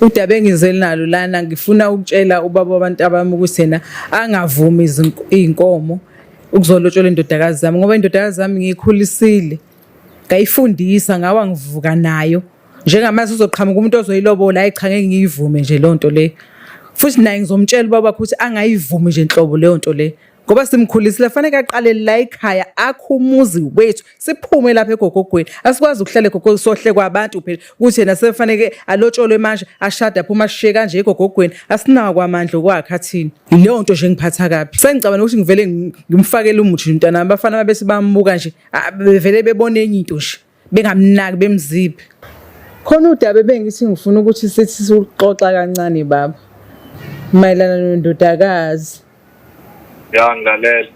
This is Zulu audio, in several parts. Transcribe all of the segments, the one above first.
Udaba engizeli nalo lana ngifuna ukutshela ubaba wabantu abami ukuthi yena angavumi iy'nkomo ukuzolotshola indodakazi zami ngoba indodakazi zami ngiyikhulisile. Ngayifundisa ngawa ngivuka nayo. Njengamase uzoqhamuka umuntu ozoyilobola hayi cha ngeke ngiyivume nje leyo nto le. Futhi naye ngizomtshela ubaba ukuthi angayivumi nje inhlobo leyo nto le. Ngoba simkhulisile fanele aqale la ekhaya akho umuzi wethu siphume lapha egogogweni asikwazi ukuhlala egogo sohle kwabantu phela ukuthi yena sefanele alotsholwe manje ashada phuma shishe kanje egogogweni asinawo kwamandla okwakhe athini leyo nto nje ngiphatha kabi sengicabana ukuthi ngivele ngimfakele umuthi umntana abafana mabese bambuka nje bevele bebone enye into nje bengamnaki bemziphi khona udaba bengithi ngifuna ukuthi sithi sixoxa kancane baba mayelana nondodakazi. Ya ngilalela.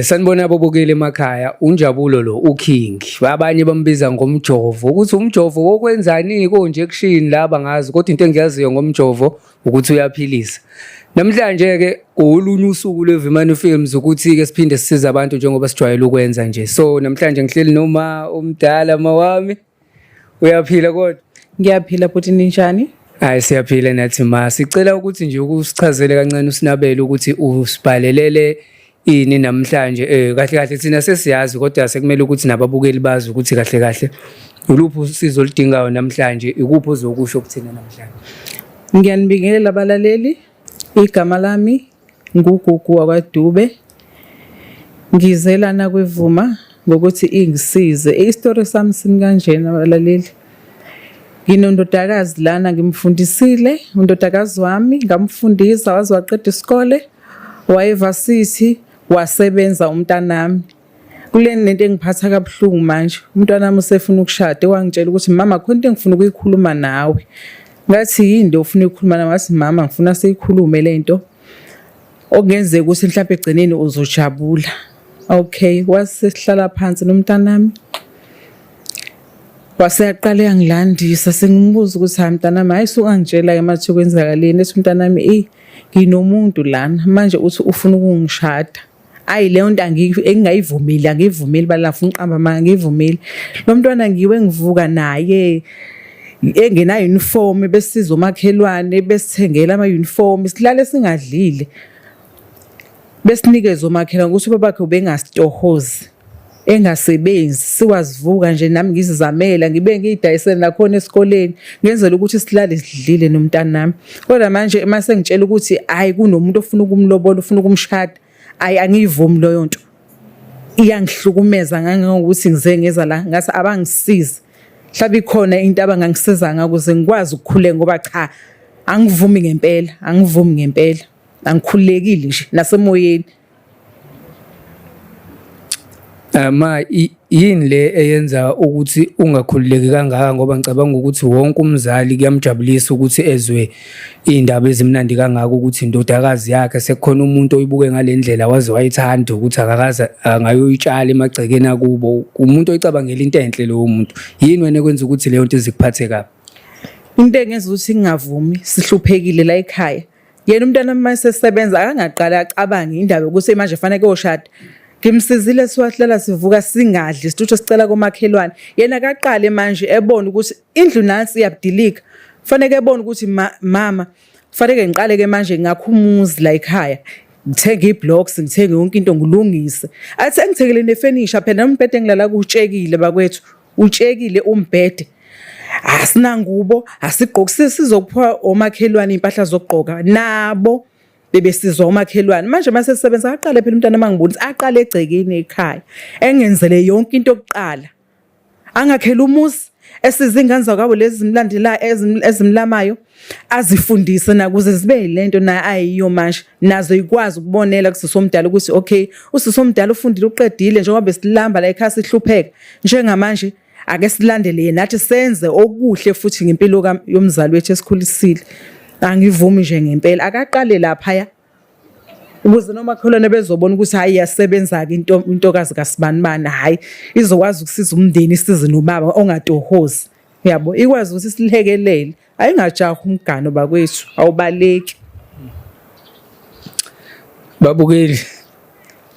Sanibona ababukeli emakhaya unjabulo lo uking abanye bambiza ngomjovo ukuthi umjovo wokwenzani konje kushini laba ngazi kodwa into engiyaziyo ngomjovo ukuthi uyaphilisa. Namhlanje ke olunye usuku lweVimani Films ukuthi ke siphinde sisiza abantu njengoba sijwayele ukwenza nje. So namhlanje ngihleli noma umdala mawami uyaphila kodwa Ngiyaphila futhi ninjani? Hayi siyaphila nathi ma sicela ukuthi nje ukusichazele kancane usinabele ukuthi usibhalelele ini namhlanje kahle kahle thina sesiyazi kodwa sekumele ukuthi nababukeli bazi ukuthi kahle kahle uluphi usizo oludingayo namhlanje ikuphi ozokusho ukuthina namhlanje. Ngiyanibingelela abalaleli igama lami nguGugu wakwaDube ngizelana kwevuma ngokuthi ingisize istory sami sinkanjena abalaleli. Nginondodakazi lana ngimfundisile undodakazi wami ngamfundisa waze waqeda isikole wayevasithi wasebenza umntanami kule nento engiphatha kabuhlungu manje umntanami usefuna ukushada wangitshela ukuthi mama khona into engifuna ukuyikhuluma nawe ngathi yini ofuna ukukhuluma nawe ngathi mama ngifuna siyikhulume lento okungenzeka ukuthi mhlawumbe egcineni uzojabula. Okay wasesihlala phansi nomntanami waseyaqala yangilandisa sengimubuza ukuthi hayi mntanami hayi sukangitshela ke manje kwenzakaleni ethi mntanami nginomuntu lana manje uthi ufuna ukungishada ayi leyo nto engingayivumeli angivumeli balafu ngiqamba manje ngivumeli lo mntwana ngiwe ngivuka naye engena uniform besiza umakhelwane besithengela ama uniform silale singadlile besinikeza umakhelwane ukuthi babakhe ubengasitohozi engasebenzi siwazivuka nje nami ngizizamela ngibe ngidayisela nakhona esikoleni ngenzela ukuthi silale sidlile nomntanami kodwa manje mase ngitshela ukuthi hayi kunomuntu ofuna ukumlobola ufuna ukumshada ayi angivumi leyo nto iyangihlukumeza ngangokuthi ngize ngeza la ngase abangisiza mhlawumbe ikhona into abangangisiza ngakuze ngikwazi ukukhuleka ngoba cha angivumi ngempela angikhulekile nje nasemoyeni. Ma yini le eyenza ukuthi ungakhululeki kangaka ngoba ngicabanga ukuthi wonke umzali kuyamjabulisa ukuthi ezwe indaba ezimnandi kangaka ukuthi indodakazi yakhe sekukhona umuntu oyibuke ngalendlela waze wayithanda ukuthi akakaza ngayoyitshala emagcekeni akubo umuntu oyicabangela into enhle lo muntu yini wena kwenza ukuthi leyo nto izikuphathe kabi. Into engenza ukuthi ngingavumi sihluphekile la ekhaya yena umntana mase sesebenza akangaqala acabange indaba ukuthi manje fanele koshada ngimsizile siwahlala sivuka singadli isitutho sicela komakhelwane yena akaqale manje ebona ukuthi indlu nansi iyabdilika fanele ebona ukuthi mama fanele ngiqale ke manje ngakhumuzi la ekhaya ngithenge iblocks ngithenge yonke into ngilungise athi engithekele nefurniture phela umbhede engilala kuutshekile bakwethu utshekile umbhede asinangubo asigqokisi sizokupha omakhelwane impahla zokugqoka nabo bebesizwa umakhelwane manje mase sisebenza aqale phela umntana mangibonisa aqale egcekeni ekhaya engenzele yonke into yokuqala angakhela umuzi esiza ingane zakwabo lezi zimlandela ezimlamayo azifundise nakuze zibe yilento na ayiyo manje nazo ikwazi ukubonela kusisomdala ukuthi okay usisomdala ufundile uqedile njengoba besilamba la ekhaya sihlupheka njengamanje ake silandele yena nathi senze okuhle futhi ngempilo yomzali wethu esikhulisile. Angivumi nje ngempela akaqale lapha ukuze noma kholona bezobona ukuthi hayi yasebenza ke intokazi kaSibanibani hayi izokwazi ukusiza umndeni isize nobaba ongatohozi yabo ikwazi ukuthi silekelele ayingajaha umgano bakwethu awubaleki. Babukeli,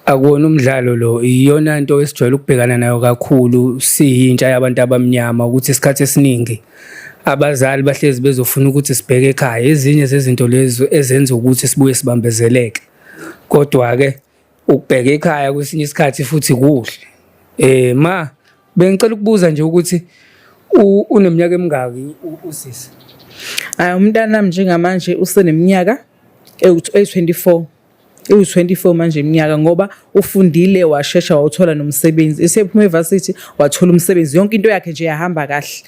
akuwona umdlalo lo, iyona nto esijwayele ukubhekana nayo kakhulu siyintsha yabantu abamnyama, ukuthi isikhathi esiningi abazali bahlezi bezofuna ukuthi sibheke ekhaya. Ezinye zezinto lezo ezenza ukuthi sibuye sibambezeleke. Kodwa-ke ukubheka ekhaya kwesinye isikhathi futhi kuhle. Bengicela ukubuza nje ukuthi uneminyaka emingaki usisi? Umntanami njengamanje useneminyaka ewu-24. Ewu-24 manje iminyaka, ngoba ufundile washesha wawuthola nomsebenzi. Esephuma e-varsity wathola umsebenzi, yonke into yakhe nje yahamba kahle.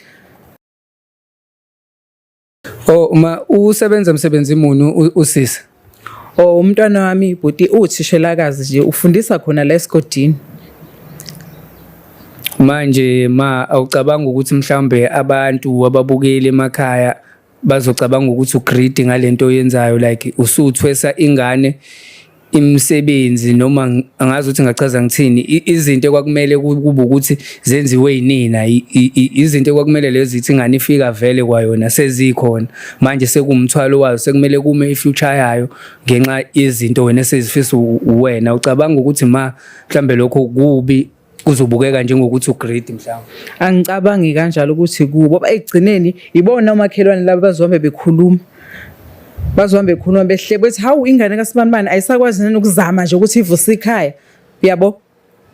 Usebenza msebenzi muni usisi? Umntwana wami bhuti uthishelakazi nje, ufundisa khona la esigodini. Manje awucabanga ukuthi mhlambe abantu ababukeli emakhaya bazocabanga ukuthi ugreedy ngalento oyenzayo, like usuthwesa ingane imisebenzi, noma angazi ukuthi ngachaza ngithini, izinto ekwakumele kube ukuthi zenziwe yinina, izinto ekwakumele lezi zithi ingane ifika vele kwayona sezikhona. Manje sekumthwalo wayo, sekumele kume ifuture yayo ngenxa yezinto wena esezifisa uwena. Ucabanga ukuthi mhlambe lokho kubi kuzobukeka njengokuthi ugreedy mhlawumbe? Angicabangi kanjalo ukuthi kubo, ngoba ekugcineni ibona omakhelwane laba bazohambe bekhuluma. Bazohambe bekhuluma behle bethi hawu ingane kaSibanibani ayisakwazi nani ukuzama nje ukuthi ivuse ikhaya. Uyabo?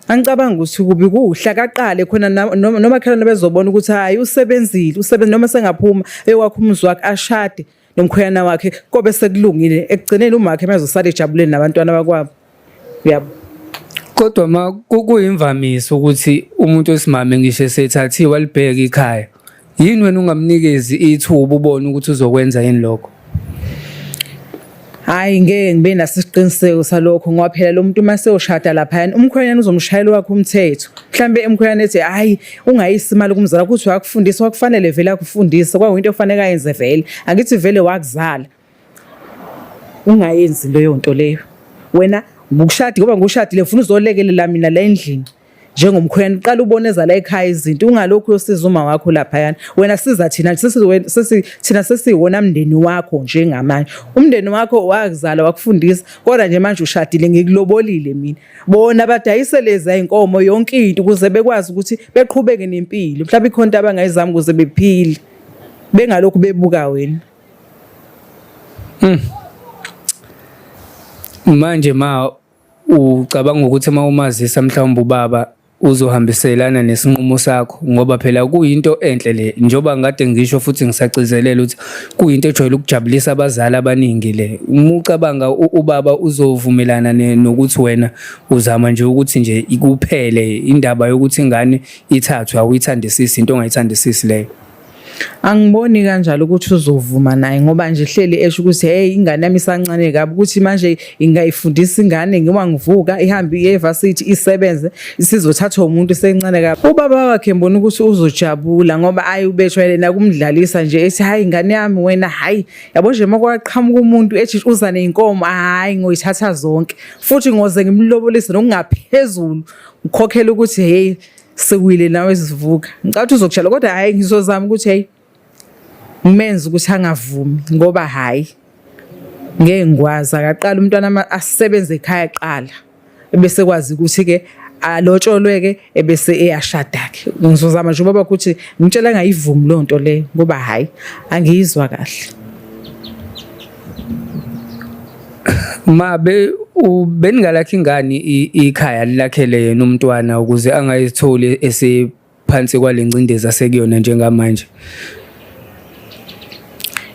Angicabanga ukuthi kubi, kuhle kaqale khona nomakhelwane bezobona ukuthi hayi usebenzile, noma sengaphuma ekwakhe umuzi wakhe ashade nomkhwenyana wakhe kobe sekulungile. Ekugcineni umakhe mazosala ejabuleni nabantwana bakwabo. Uyabo? Kodwa kuyimvamisa ukuthi umuntu wesimame ngisho esethathiwe alibheka ikhaya, yini wena ungamnikezi ithuba ubone ukuthi uzokwenza yini lokho? Hayi, ngeke ngibe naso isiqiniseko salokho, ngoba phela lo muntu mase ushada lapha umkhwenyana uzomshayela wakhe umthetho. Mhlambe emkhwenyana ethi hayi ungayisi imali kumzala ukuthi wakufundisa, wakufanele vele akufundisa, kwakuyinto efanele ayenze vele. Akithi vele wakuzala ungayenzi leyo nto leyo. Wena ukushadi ngoba ngushadile ufuna uzolekelela mina la endlini njengomkhwenyana, uqala uboneza la ekhaya izinto, ungalokhu uyosiza uma wakho lapha. Wena siza thina thina sesiwona mndeni wakho njengamanje. Umndeni wakho wakuzala wakufundisa, kodwa nje manje ushadile ngikulobolile mina. Bona badayiseleza inkomo yonke into ukuze bekwazi ukuthi beqhubeke nempilo, mhlawumbe ikhonto abangayizama ukuze bephile bengalokhu bebuka wena. Manje ucabanga ukuthi umazisa mhlawumbe ubaba uzohambiselana nesinqumo sakho, ngoba phela kuyinto enhle le, njoba ngade ngisho futhi ngisagcizelela ukuthi kuyinto ejwayele ukujabulisa abazali abaningi le. Ucabanga ubaba uzovumelana nokuthi wena uzama nje ukuthi nje ikuphele indaba yokuthi ingane ithathwe, awuyithandisisi into ongayithandisisi leyo? Angiboni kanjalo ukuthi uzovuma naye, ngoba nje hleli esho ukuthi hey ingane yami isancane kabi, ukuthi manje ingayifundisa ingane ngoba ngivuka ihambe e-varsity isebenze isizothathwa umuntu sencane kabi. Ubaba wakhe mbona ukuthi uzojabula, ngoba ayubethwele nakumdlalisa nje ethi hayi ingane yami wena, hayi yabo nje makwaqhamuka umuntu ethi uza neinkomo, hayi ngoyithatha zonke futhi ngoze ngimlobolise nokungaphezulu ngikhokhela ukuthi hey sekuwile nawe sivuka. Ngicabanga uzokushalo, kodwa hayi ngizozama ukuthi hey ngimenze ukuthi angavumi, ngoba hayi ngeke ngikwazi. Akaqala umntwana asebenze ekhaya qala bese kwazi ukuthi ke alotsholweke ebese eyashada ke. Ngizozama nje ubaba ukuthi ngitshela ngayivumi lo nto le, ngoba hayi angiyizwa kahle. Beningalakhi ingane ikhaya lilakhele yena umntwana ukuze angayitholi esephansi kwalengcindezi asekuyona njengamanje?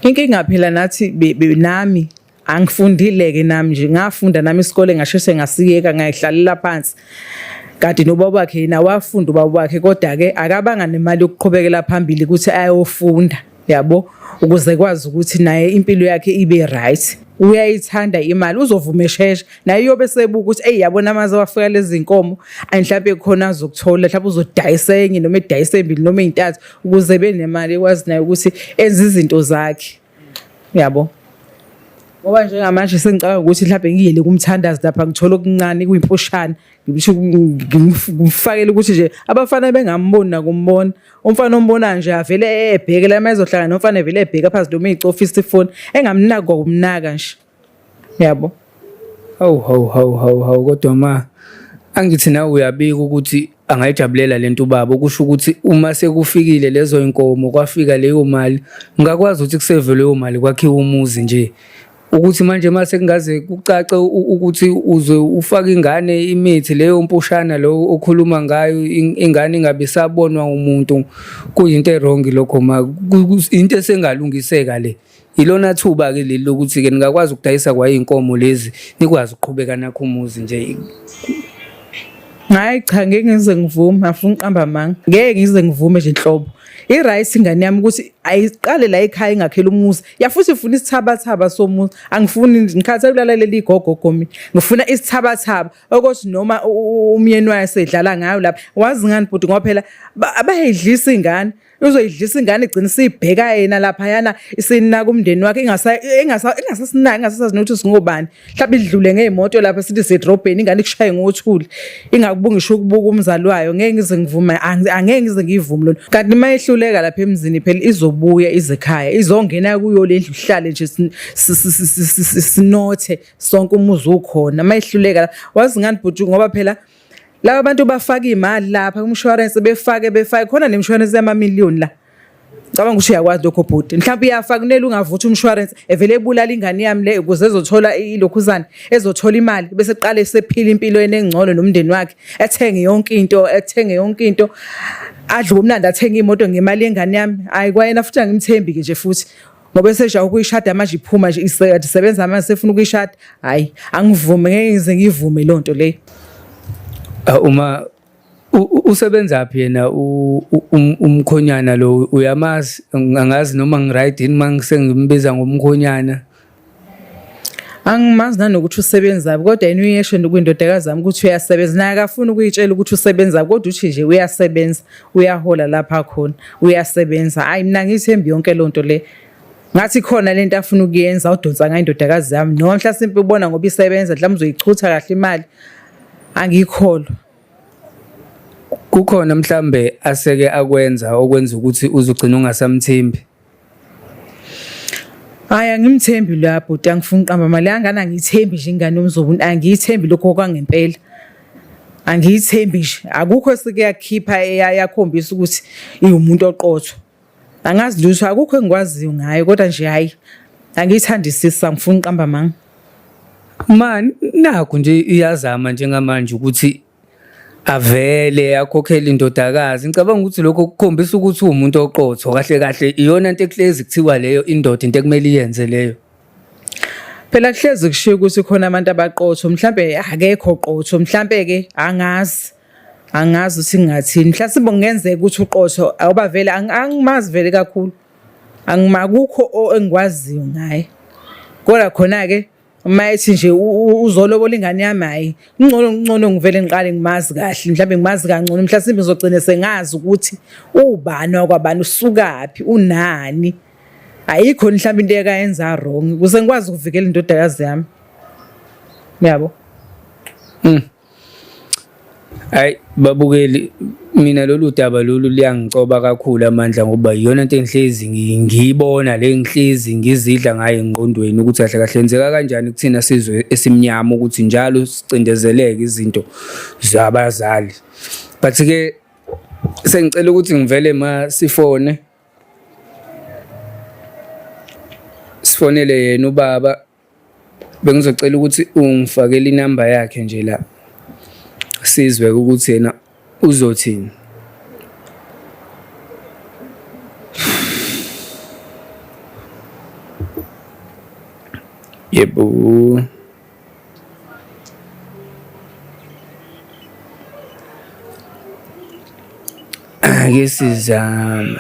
Inkinga phela nathi nami angifundile ke, nami nje ngafunda nami isikole ngasheshe ngasiyeka ngayihlalela phansi, kanti nobaba wakhe yena wafunda ubaba wakhe, kodwa ke akabanga nemali yokuqhubekela phambili ukuthi ayofunda, yabo, ukuze kwazi ukuthi naye impilo yakhe ibe right. Uyayithanda imali, uzovuma eshesha naye uyobe sebuka ukuthi hey yabona amaze wafika lezi inkomo mhlawumbe khona azokuthola, mhlawumbe uzodayisa enye noma edayisa embili noma ezintathu ukuze benemali ekwazi naye ukuthi enze izinto zakhe, yabo. Ngoba njengamanje sengicabanga ukuthi mhlawumbe ngiyele kumthandazi lapha ngithola okuncane kuyimpushana, ngisho ngifakele ukuthi nje abafana bengamboni nakumbona. Umfana ombona nje avele ebheke la mayezohlangana nomfana vele ebheka phansi noma icofa isifoni engamnaka kumnaka nje, yabo. Hawu kodwa ma angithi nawe uyabika ukuthi angayijabulela lento ubaba okusho ukuthi uma sekufikile lezo inkomo kwafika leyo mali ngakwazi ukuthi kuseve leyo mali kwakhiwa umuzi nje ukuthi manje mase kungaze kucace ukuthi uze ufake ingane imithi leyo mpushana lo okhuluma ngayo ingane ingabe sabonwa umuntu kuyinto errong lokho into esengalungiseka le ilona thuba ke leli lokuthi ke ningakwazi ukudayisa kwa inkomo lezi nikwazi ukuqhubeka nakho umuzi nje. Hayi cha ngeke ngize ngivume afuna uqamba manga ngeke ngize ngivume nje inhlobo iright ingane yami ukuthi ayiqale la ekhaya ingakhela umuzi yafuthi ifuna isithabathaba somuzi angifuni ngikhatha ukulalela igogogo mina ngifuna isithabathaba ukuthi noma umyeni wayo sedlala ngayo lapha wazi ngani bhuti ngoba phela abayidlisa ingane uzoyidlisa ingane igcina sibheka yena lapha yana isinaka umndeni wakhe engasasinaki engasasinokuthi singobani mhlawumbe idlule ngeemoto lapha sithi sedrobheni ingane kushaye ngothuli ingakubungisha ukubuka umzali wayo ngeke ngize ngivume angeke ngize ngivume lona kanti mayehluleka lapha emzini phela izobuya izekhaya izongena kuyo lendlu ihlale nje sinothe sonke umuzi ukhona mayehluleka wazi ngani bhuti ngoba phela laba bantu bafaka imali lapha kumshwarense befake khona nemshwarense yama-million la cabanga ukuthi uyakwazi lokho bhuti mhlawumbe iyafaka kunele ungavuthi umshwarense evele ebulala ingane yami le ukuze ezothola ilokhuzana ezothola imali bese qale sephila impilo enengcono nomndeni wakhe ethenge yonke into adle umnandi athenge imoto ngemali yengane yami hayi kwayena futhi angimthembi-ke nje futhi ngoba esesha ukuyishada manje iphuma nje isebenza manje sefuna ukuyishada hayi angivume ngeke ngize ngivume leyo nto leyo. Uma usebenza phi yena umkhonyana lo uyamazi angazi noma ngiright yini mangisengimbiza ngomkhonyana angimazi nanokuthi usebenza kodwa yena uyesho kwindodakazi yami ukuthi uyasebenza naye akafuni ukuyitshela ukuthi usebenza kodwa uthi nje uyasebenza uyahola lapha khona uyasebenza hayi mina ngithembi yonke lonto le ngathi khona lento afuna ukuyenza udonsa ngayo indodakazi yami noma mhlasimpe ubona ngoba isebenza mhlawumbe uzoyichutha kahle imali angikholwa kukhona mhlambe aseke akwenza okwenza ukuthi uzogcina ungasamthembi. Hayi angimthembi lapho bhuti angifuni uqamba mali yangana ngithembi nje ingane yomzobuni angiyithembi lokho kwangempela angiyithembi nje akukho esikuyakhipha yakhombisa ukuthi iwumuntu oqotho angazi lutho akukho engikwaziyo ngayo kodwa nje hayi angiyithandisisa ngifuna uqamba manga man nakho nje iyazama njengamanje ukuthi avele akhokhela indodakazi ngicabanga ukuthi lokho kukhombisa ukuthi umuntu oqotho kahle iyona into ekuhlezi kuthiwa leyo indoda into ekumele iyenze leyo phela kuhlezi kushiya ukuthi khona abantu abaqotho mhlambe akekho qotho mhlambe ke angazi ukuthi ngingathini mhlawumbe kungenzeka ukuthi uqotho awuba vele angimazi vele kakhulu angimakukho engikwaziyo ngaye kodwa khona ke uma ethi nje uzolobola ingane yami hayi ngcono ngivele ngiqale ngimazi kahle mhlawumbe ngimazi kangcono mhlawumbe ngizogcina sengazi ukuthi ubani wakwabani usukaphi unani ayikho mhlawumbe into ekayenza wrong ukuze ngikwazi ukuvikela indodakazi yami yabo. Hayi babukeli mina lolu daba lolu liyangicoba kakhulu amandla ngoba iyona into engihlezi ngiyibona le ngihlezi ngizidla ngayo engqondweni ukuthi kahle kahle enzeka kanjani kuthina sizwe esimnyama ukuthi njalo sicindezeleke izinto zabazali but ke sengicela ukuthi ngivele sifonele yena ubaba bengizocela ukuthi ungifakele inamba yakhe nje la sizwe ukuthi yena uzothini. Yebo. Ake sizame.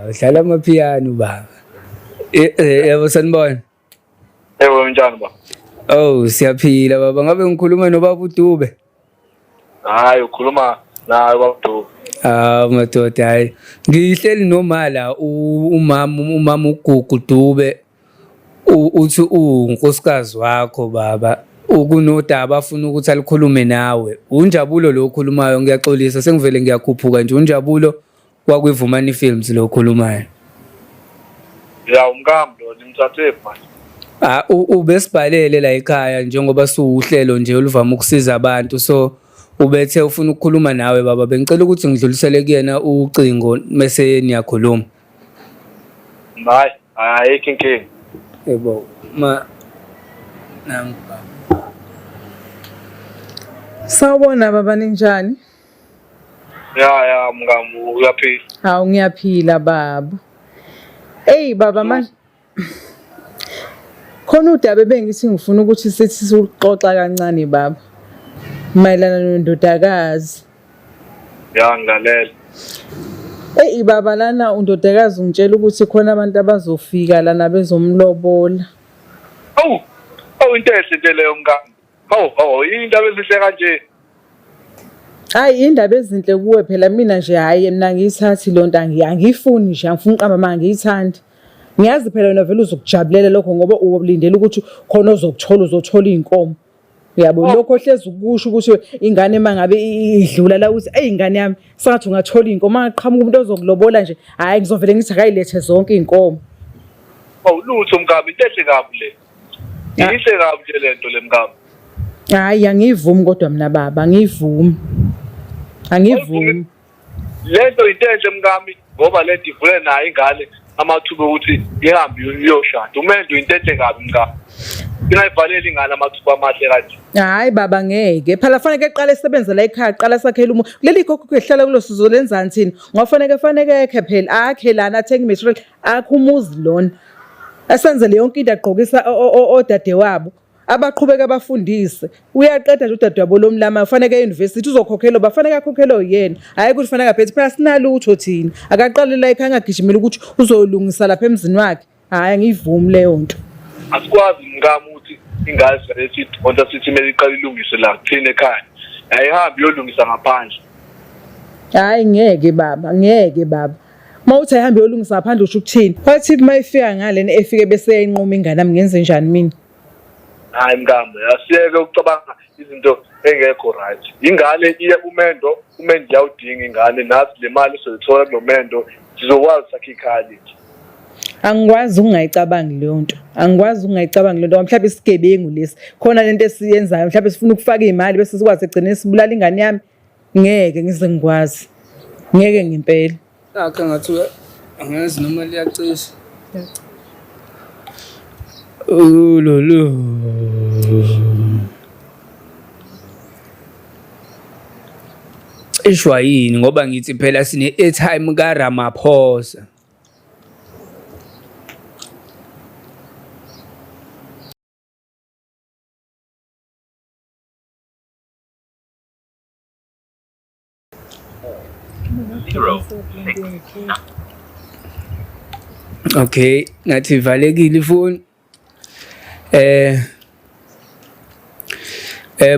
Udlala amapiano baba. Yebo sanibona. Yebo njani ba? Oh siyaphila baba ngabe ngikhuluma nobaba uDube? Hayi ukhuluma naye baba uDube. Madoda hayi ngihleli nomala umama uGugu Dube uthi unkosikazi wakho baba ukunodaba afuna ukuthi alikhulume nawe unjabulo lo okhulumayo ngiyaxolisa sengivele ngiyakhuphuka nje unjabulo kwakwivumani films lo okhulumayo. Ya umkami lo nimthathe manje. Ubesibhalele la ekhaya njengoba suuhlelo nje oluvama ukusiza abantu, so ubethe ufuna ukukhuluma nawe baba. Bengicela ukuthi ngidlulisele kuyena ucingo mase niyakhuluma. Hayi, ayikho inkinga. Yebo, nangu baba. Sawubona baba, ninjani? Ya mngam uyaphila. Hawu, ngiyaphila baba. Ey baba manje khona udaba bengithi ngifuna ukuthi sithi sixoxa kancane baba mayelana nondodakazi. Ya ngilalela. Ey baba, lana undodakazi ungitshela ukuthi khona abantu abazofika lana bezomlobola. Into ehle leyo mngam. Indaba ezihle kanje. Hayi, indaba ezinhle kuwe phela, mina nje hayi mina ngiyithathi lonto, angiyifuni nje, angifuni uqamba manje, ngiyithandi. Ngiyazi phela wena vele uzokujabulela lokho ngoba ulindele ukuthi khona uzothola inkomo. Uyabo lokho hlezi ukusho ukuthi ingane mangabe idlula la ukuthi ingane yami sathi ungathola inkomo, maqhamuka umuntu ozokulobola nje, hayi ngizovele ngithi akayilethe zonke inkomo. Lutho mngam, into ehle kabi le. Ihle kabi nje lento le mngam. Hayi, angivumi kodwa mina baba, angivumi. Angivumi. Lento into enhle mngami ngoba lento ivule nayo ingane amathuba ukuthi ihambe iyoshada. Umendo into enhle kabi mngami. Singayivaleli ingane amathuba amahle kanje. Hayi baba, ngeke phela fanele eqale esebenze la ekhaya, qala sakhela umuntu. Leli gogo ehlala kulosizo lenzani thina? Ngofanele ekhe phela akhe lana athenga material akhe umuzi lona. Asenzele yonke into agqokisa odade wabo. Abaqhubeka abafundise. Uyaqeda nje udade wabo lomlama, ufanele e-university uzokhokhelwa, bafanele akhokhelwe uyena. Hayi ukuthi fanele aphethe phela sinalutho thina. Akaqale la ekhaya angagijimela ukuthi uzolungisa lapha emzini wakhe. Hayi, angivumi leyo nto. Asikwazi mngami ukuthi ingane sithi onta sithi mele iqale ilungise la thina ekhaya. Ayihambi yolungisa ngaphandle. Hayi, ngeke baba, ngeke baba. Mawuthi ayihambe yolungisa ngaphandle usho ukuthini? Wathi mayifika ngalena efike bese yayinquma ingane yami, ngenze njani mina? Hayi mngami, asiyeke ukucabanga izinto engekho right. Ingane iye umendo yawudinga ingane, nathi le mali soyithola kulomendo sizokwazi sakhe ikhaya lethu. Angikwazi ungayicabangi leyo nto. Angikwazi ungayicabangi leyo nto. Mhlawumbe isigebengu lesi. Khona lento esiyenzayo, mhlawumbe sifuna ukufaka imali bese sikwazi egcine sibulala ingane yami. Ngeke ngize ngikwazi. Ngeke ngempela. Akhe ngathi angazi noma liyacisha. Lolo. Ishwa yini ngoba ngithi phela sine airtime ka Ramaphosa. Okay, ngathi valekile ifoni.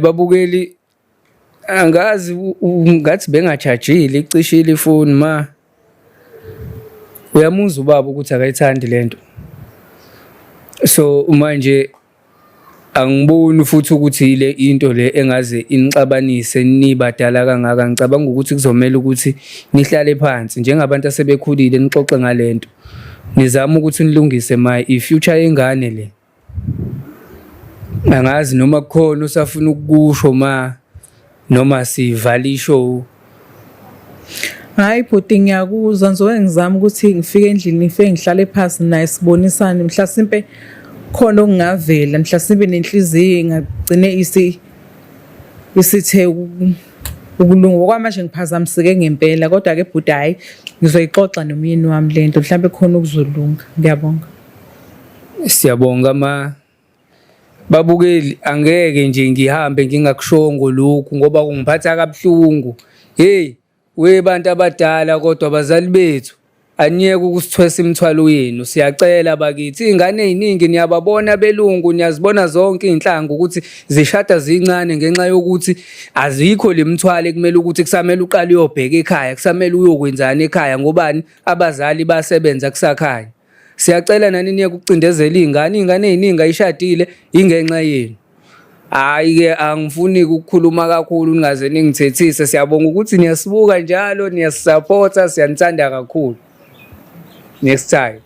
Babukeli, angazi ngathi bengachajile icishile ifoni ma. Uyamuzwa ubaba ukuthi akayithandi lento. So manje angiboni futhi ukuthi ile into le engaze inixabanise nibadala kangaka. Ngicabanga ukuthi kuzomela ukuthi nihlale phansi njengabantu asebekhulile nixoxe ngalento. Nizama ukuthi nilungise i-future yengane le. Angazi noma kukhona usafuna ukusho noma sivala ishow. Hayi bhuti, ngiyakuzwa, ngizoke ngizama ukuthi ngifike endlini ngifike ngihlale phansi naye sibonisane, mhlasimpe khona okungavela, mhlasimpe nenhliziyo ingagcine isithe ukulunga. Okwamanje ngiphazamiseke ngempela, kodwa ke bhuti hayi ngizoyixoxa nomyeni wami lento, mhlawumbe khona okuzolunga. Ngiyabonga. Siyabonga babukeli, angeke nje ngihambe ngingakushongo lokhu ngoba kungiphatha kabuhlungu. Hey, we bantu abadala kodwa abazali bethu aniyeke ukusithwesa imithwalo yenu. Siyacela bakithi, ingane eziningi niyababona belungu, niyazibona zonke inhlanga ukuthi zishada zincane ngenxa yokuthi azikho lemithwalo ekumele ukuthi kusamele uqale uyobheka ekhaya, kusamele uyokwenzana ekhaya ngobani abazali basebenza kusakhaya. Siyacela nani niye ukucindezela ingane eziningi ayishadile ingenxa yenu. Hayi ke angifuni ukukhuluma kakhulu ningaze ningithethise. Siyabonga ukuthi niyasibuka njalo, niyasupporta, siyanithanda kakhulu. Next time.